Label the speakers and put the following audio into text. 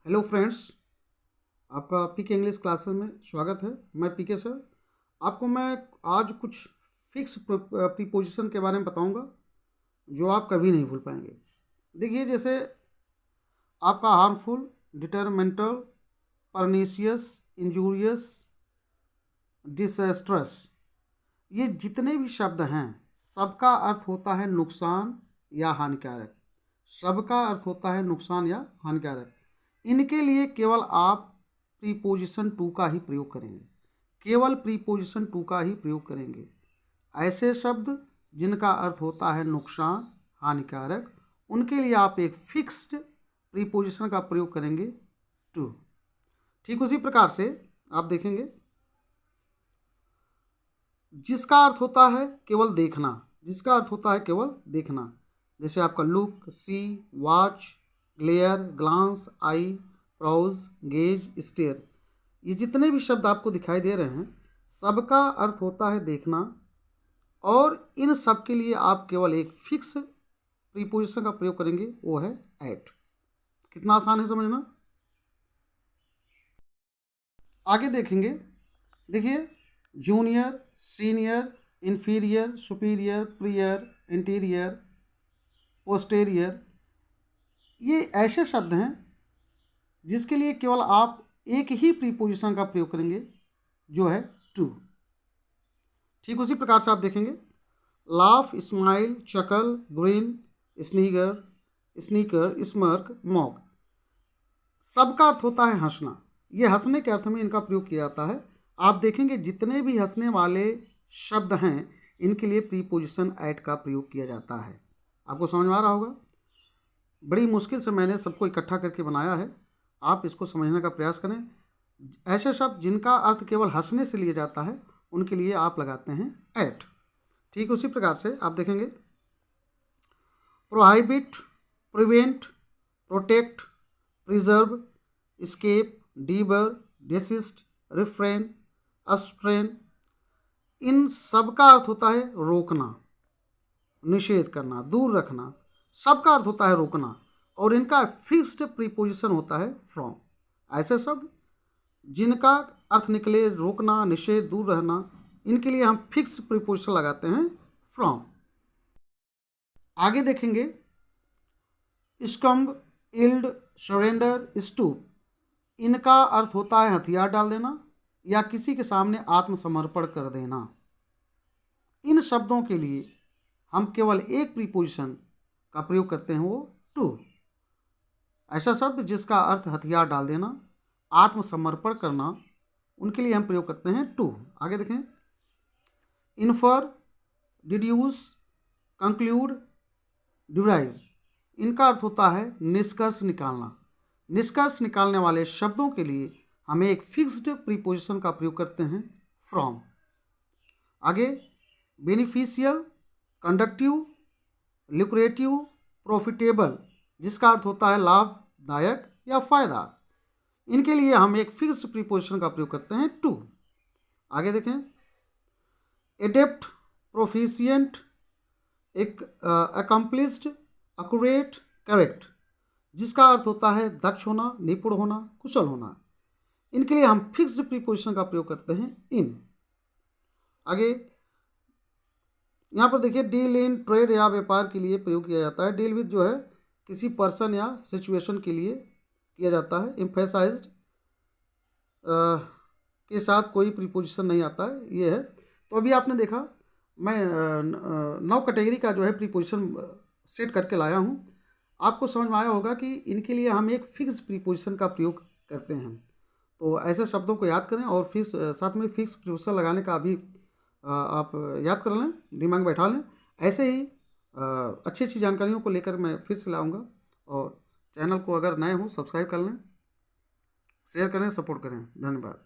Speaker 1: Hello friends, आपका पीके English classes में स्वागत है। मैं पीके सर। आपको मैं आज कुछ फिक्स प्रीपोजिशन के बारे में बताऊंगा जो आप कभी नहीं भूल पाएंगे। देखिए, जैसे आपका हार्मफुल, डिटरमेंटल, परनीशियस, इंजूरियस, डिसएस्ट्रस, ये जितने भी शब्द हैं सबका अर्थ होता है नुकसान या हानिकारक। सबका अर्थ होता है नुकसान या हानिकारक। इनके लिए केवल आप प्रीपोजिशन टू का ही प्रयोग करेंगे। केवल प्रीपोजिशन टू का ही प्रयोग करेंगे। ऐसे शब्द जिनका अर्थ होता है नुकसान, हानिकारक, उनके लिए आप एक फिक्स्ड प्रीपोजिशन का प्रयोग करेंगे टू। ठीक उसी प्रकार से आप देखेंगे जिसका अर्थ होता है केवल देखना, जिसका अर्थ होता है केवल देखना, जैसे आपका लुक, सी, वॉच, ग्लेयर, ग्लांस, आई, ब्राउज, गेज, स्टेयर, ये जितने भी शब्द आपको दिखाई दे रहे हैं सबका अर्थ होता है देखना। और इन सब के लिए आप केवल एक फिक्स प्रीपोजिशन का प्रयोग करेंगे, वो है एट। कितना आसान है समझना। आगे देखेंगे, देखिए, junior, senior, inferior, superior, prior, interior, posterior, ये ऐसे शब्द हैं जिसके लिए केवल आप एक ही प्रीपोजिशन का प्रयोग करेंगे जो है टू। ठीक उसी प्रकार से आप देखेंगे laugh, smile, chuckle, grin, snigger, snicker, smirk, mock, सबका अर्थ होता है हंसना। ये हंसने के अर्थ में इनका प्रयोग किया जाता है। आप देखेंगे जितने भी हंसने वाले शब्द हैं इनके लिए प्रीपोजिशन एट का प्रयोग किया जाता है। आपको समझ में आ रहा होगा। बड़ी मुश्किल से मैंने सबको इकट्ठा करके बनाया है, आप इसको समझने का प्रयास करें। ऐसे शब्द जिनका अर्थ केवल हंसने से लिया जाता है उनके लिए आप लगाते हैं एट। ठीक उसी प्रकार से आप देखेंगे prohibit, prevent, protect, preserve, escape, debar, desist, refrain, abstain, इन सब का अर्थ होता है रोकना, निषेध करना, दूर रखना। सबका अर्थ होता है रोकना और इनका फिक्स्ड प्रीपोजिशन होता है फ्रॉम। ऐसे शब्द जिनका अर्थ निकले रोकना, निषेध, दूर रहना, इनके लिए हम फिक्स्ड प्रीपोजिशन लगाते हैं फ्रॉम। आगे देखेंगे स्कम्ब, इल्ड, सरेंडर, स्टूप, इनका अर्थ होता है हथियार डाल देना या किसी के सामने आत्मसमर्पण कर देना। इन शब्दों के लिए हम केवल एक प्रीपोजिशन का प्रयोग करते हैं, वो टू। ऐसा शब्द जिसका अर्थ हथियार डाल देना, आत्मसमर्पण करना, उनके लिए हम प्रयोग करते हैं टू। आगे देखें इन्फर, डिड्यूस, कंक्लूड, डिराइव, इनका अर्थ होता है निष्कर्ष निकालना। निष्कर्ष निकालने वाले शब्दों के लिए हम एक फिक्स्ड प्रीपोजिशन का प्रयोग करते हैं फ्रॉम। आगे बेनिफिशियल, कंडक्टिव, लुक्रेटिव, प्रॉफिटेबल, जिसका अर्थ होता है लाभदायक या फायदा, इनके लिए हम एक फिक्स्ड प्रीपोजिशन का प्रयोग करते हैं टू। आगे देखें एडेप्ट, प्रोफिशिएंट, एक अकम्प्लिश्ड, एक्यूरेट, करेक्ट, जिसका अर्थ होता है दक्ष होना, निपुण होना, कुशल होना, इनके लिए हम फिक्स्ड प्रीपोजिशन का प्रयोग करते हैं इन। आगे यहाँ पर देखिए डील इन, ट्रेड या व्यापार के लिए प्रयोग किया जाता है। डील विद जो है किसी पर्सन या सिचुएशन के लिए किया जाता है। एम्फेसाइज्ड के साथ कोई प्रीपोजिशन नहीं आता है, ये है। तो अभी आपने देखा मैं 9 कैटेगरी का जो है प्रीपोजिशन सेट करके लाया हूँ। आपको समझ में आया होगा कि इनके लिए हम एक फिक्स प्रीपोजिशन का प्रयोग करते हैं। तो ऐसे शब्दों को याद करें और फिर साथ में फिक्स प्रीपोजिशन लगाने का भी आप याद कर लें, दिमाग में बैठा लें। ऐसे ही अच्छी अच्छी जानकारियों को लेकर मैं फिर से लाऊंगा। और चैनल को अगर नए हो सब्सक्राइब कर लें, शेयर करें, सपोर्ट करें। धन्यवाद।